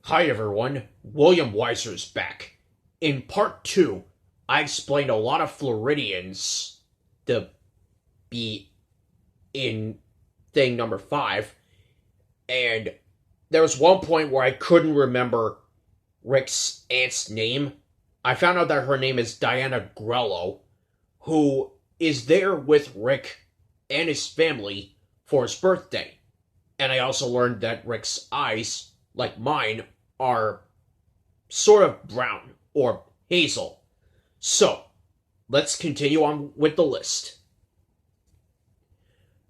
Hi everyone, William Weyser is back. In part 2, I explained a lot of Floridians to be in thing number 5, and there was one point where I couldn't remember Rick's aunt's name. I found out that her name is Diana Grello, who is there with Rick and his family for his birthday. And I also learned that Rick's eyes, like mine, are sort of brown or hazel. So, let's continue on with the list.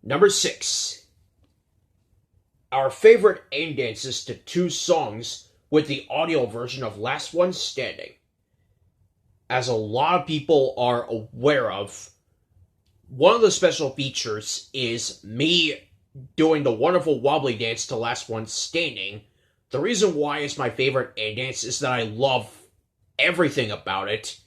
Number 6. Our favorite aim dances to 2 songs with the audio version of Last One Standing. As a lot of people are aware of, one of the special features is me doing the wonderful wobbly dance to Last One Standing. The reason why it's my favorite aim dance is that I love everything about it,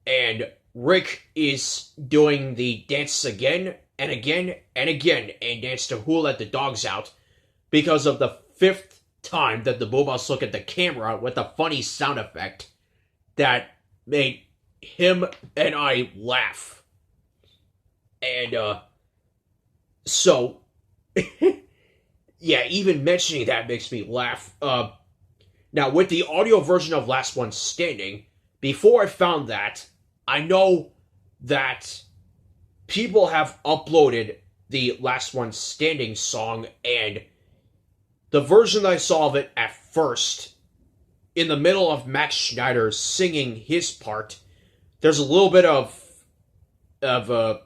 and Rick is doing the dance again and again and again and dance to Who Let the Dogs Out because of the 5th time that the Boobas look at the camera with a funny sound effect that made him and I laugh. And, so, yeah, even mentioning that makes me laugh. Now, with the audio version of Last One Standing, before I found that, I know that people have uploaded the Last One Standing song, and the version that I saw of it at first, in the middle of Max Schneider singing his part, there's a little bit of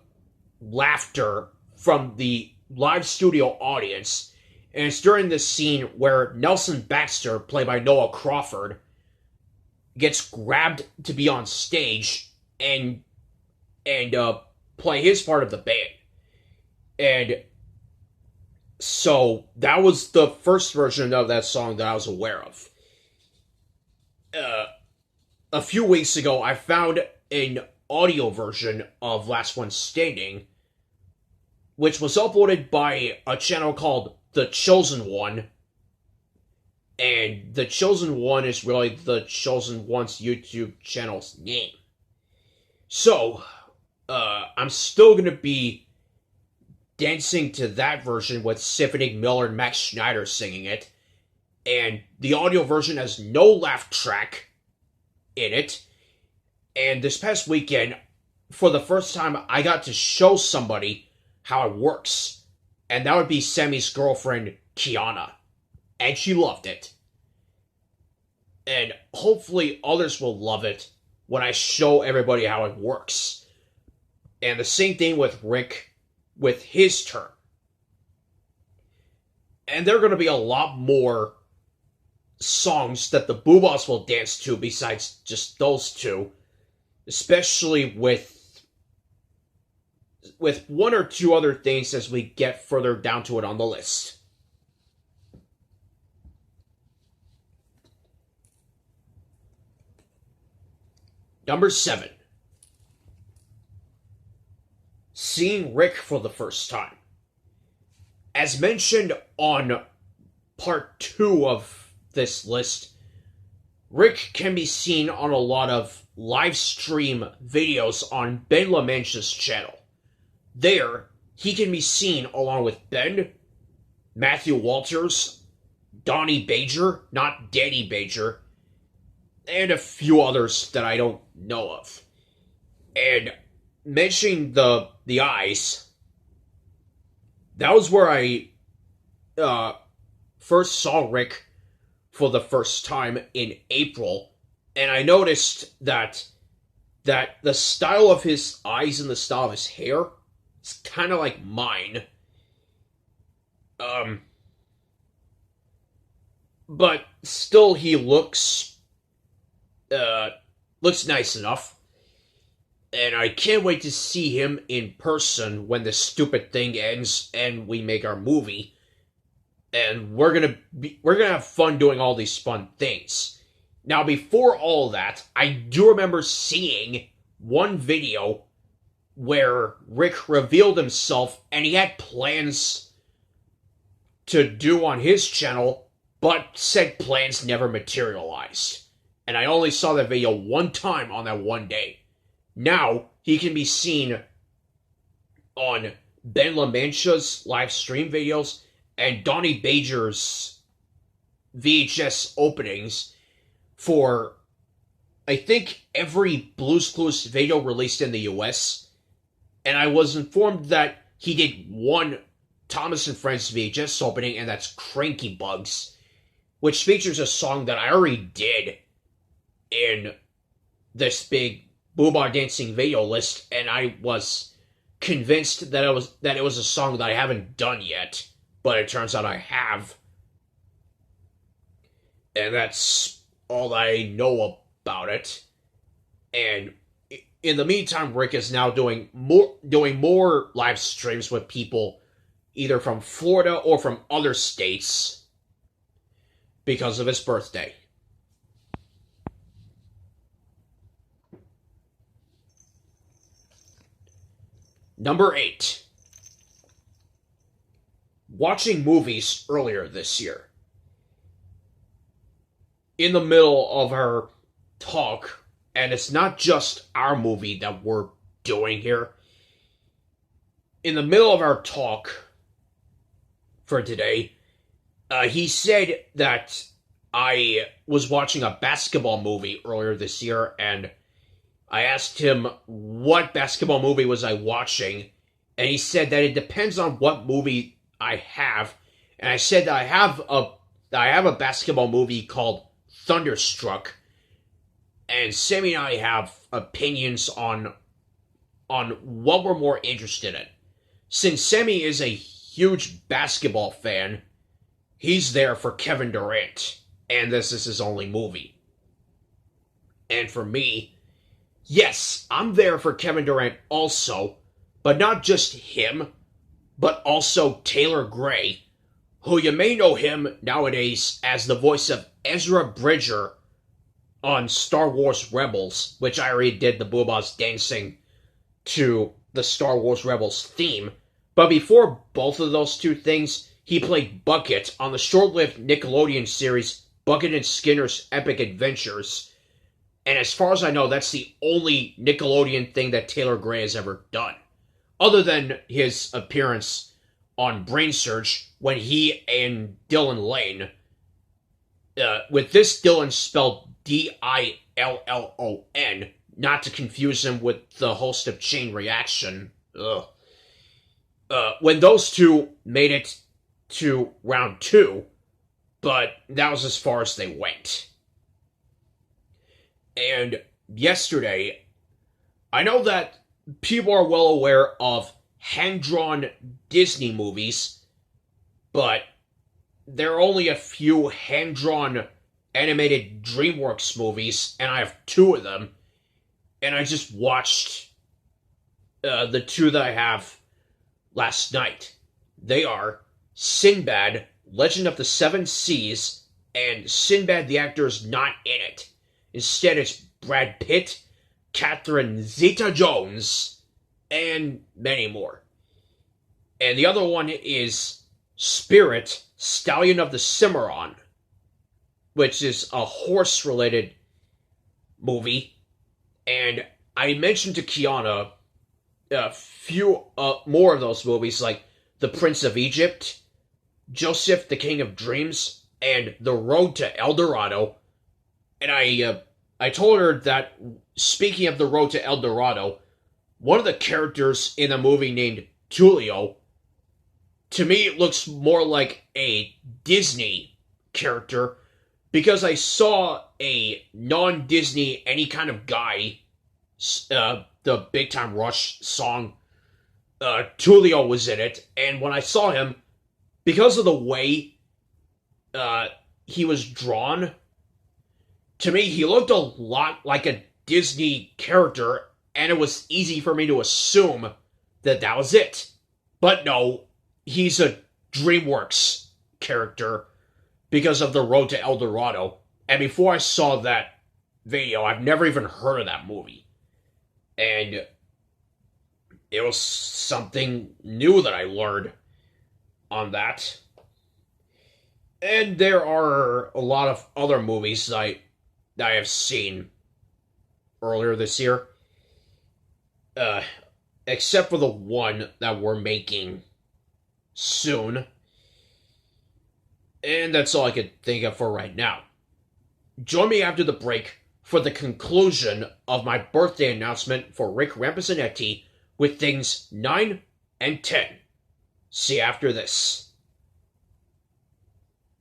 laughter from the live studio audience, and it's during this scene where Nelson Baxter, played by Noah Crawford, gets grabbed to be on stage and play his part of the band. And so that was the first version of that song that I was aware of. A few weeks ago, I found an audio version of Last One Standing, which was uploaded by a channel called The Chosen One. And The Chosen One is really The Chosen One's YouTube channel's name. So, I'm still going to be dancing to that version with Symphony Miller and Max Schneider singing it. And the audio version has no laugh track in it. And this past weekend, for the first time, I got to show somebody how it works. And that would be Sammy's girlfriend, Kiana. And she loved it. And hopefully others will love it when I show everybody how it works. And the same thing with Rick, with his turn. And there are going to be a lot more songs that the Boobas will dance to besides just those 2. Especially with 1 or 2 other things as we get further down to it on the list. Number 7. Seeing Rick for the first time. As mentioned on part 2 of this list, Rick can be seen on a lot of live stream videos on Ben LaMancha's channel. There, he can be seen along with Ben, Matthew Walters, Donnie Bajer, not Danny Bajer, and a few others that I don't know of. And mentioning the eyes, that was where I first saw Rick for the first time in April, and I noticed that the style of his eyes and the style of his hair is kind of like mine. But still, he looks nice enough. And I can't wait to see him in person when this stupid thing ends and we make our movie. And we're gonna have fun doing all these fun things. Now, before all that, I do remember seeing one video where Rick revealed himself and he had plans to do on his channel but said plans never materialized. And I only saw that video one time on that one day. Now, he can be seen on Ben LaMancha's live stream videos and Donnie Bajer's VHS openings for, I think, every Blue's Clues video released in the US. And I was informed that he did one Thomas and Friends VHS opening, and that's Cranky Bugs, which features a song that I already did in this big Booba Dancing video list, and I was convinced that it was a song that I haven't done yet, but it turns out I have. And that's all I know about it. And in the meantime, Rick is now doing more live streams with people either from Florida or from other states because of his birthday. Number 8. Watching movies earlier this year. In the middle of our talk, and it's not just our movie that we're doing here. In the middle of our talk for today, he said that I was watching a basketball movie earlier this year, and I asked him what basketball movie was I watching, and he said that it depends on what movie I have. And I said that I have a basketball movie called Thunderstruck, and Sammy and I have opinions on what we're more interested in. Since Sammy is a huge basketball fan, he's there for Kevin Durant, and this is his only movie. And for me, yes, I'm there for Kevin Durant also, but not just him, but also Taylor Gray, who you may know him nowadays as the voice of Ezra Bridger on Star Wars Rebels, which I already did the Boobas dancing to the Star Wars Rebels theme. But before both of those two things, he played Bucket on the short-lived Nickelodeon series Bucket and Skinner's Epic Adventures. And as far as I know, that's the only Nickelodeon thing that Taylor Gray has ever done. Other than his appearance on Brain Surge when he and Dylan Lane, with this Dylan spelled Dillon, not to confuse him with the host of Chain Reaction. When those two made it to round 2, but that was as far as they went. And yesterday, I know that people are well aware of hand-drawn Disney movies, but there are only a few hand-drawn animated DreamWorks movies, and I have 2 of them, and I just watched the 2 that I have last night. They are Sinbad, Legend of the Seven Seas, and Sinbad the actor is not in it. Instead, it's Brad Pitt, Catherine Zeta-Jones, and many more. And the other one is Spirit, Stallion of the Cimarron, which is a horse-related movie. And I mentioned to Kiana a few more of those movies, like The Prince of Egypt, Joseph the King of Dreams, and The Road to El Dorado. And I told her that, speaking of The Road to El Dorado, one of the characters in the movie named Tulio, to me it looks more like a Disney character, because I saw a non-Disney any kind of guy, the Big Time Rush song, Tulio was in it, and when I saw him, because of the way he was drawn, to me, he looked a lot like a Disney character, and it was easy for me to assume that that was it. But no, he's a DreamWorks character because of The Road to El Dorado. And before I saw that video, I've never even heard of that movie. And it was something new that I learned on that. And there are a lot of other movies that I have seen earlier this year. Uh, Except for the one that we're making soon. And that's all I can think of for right now. Join me after the break for the conclusion of my birthday announcement for Rick Rampazonetti with things 9 and 10. See you after this.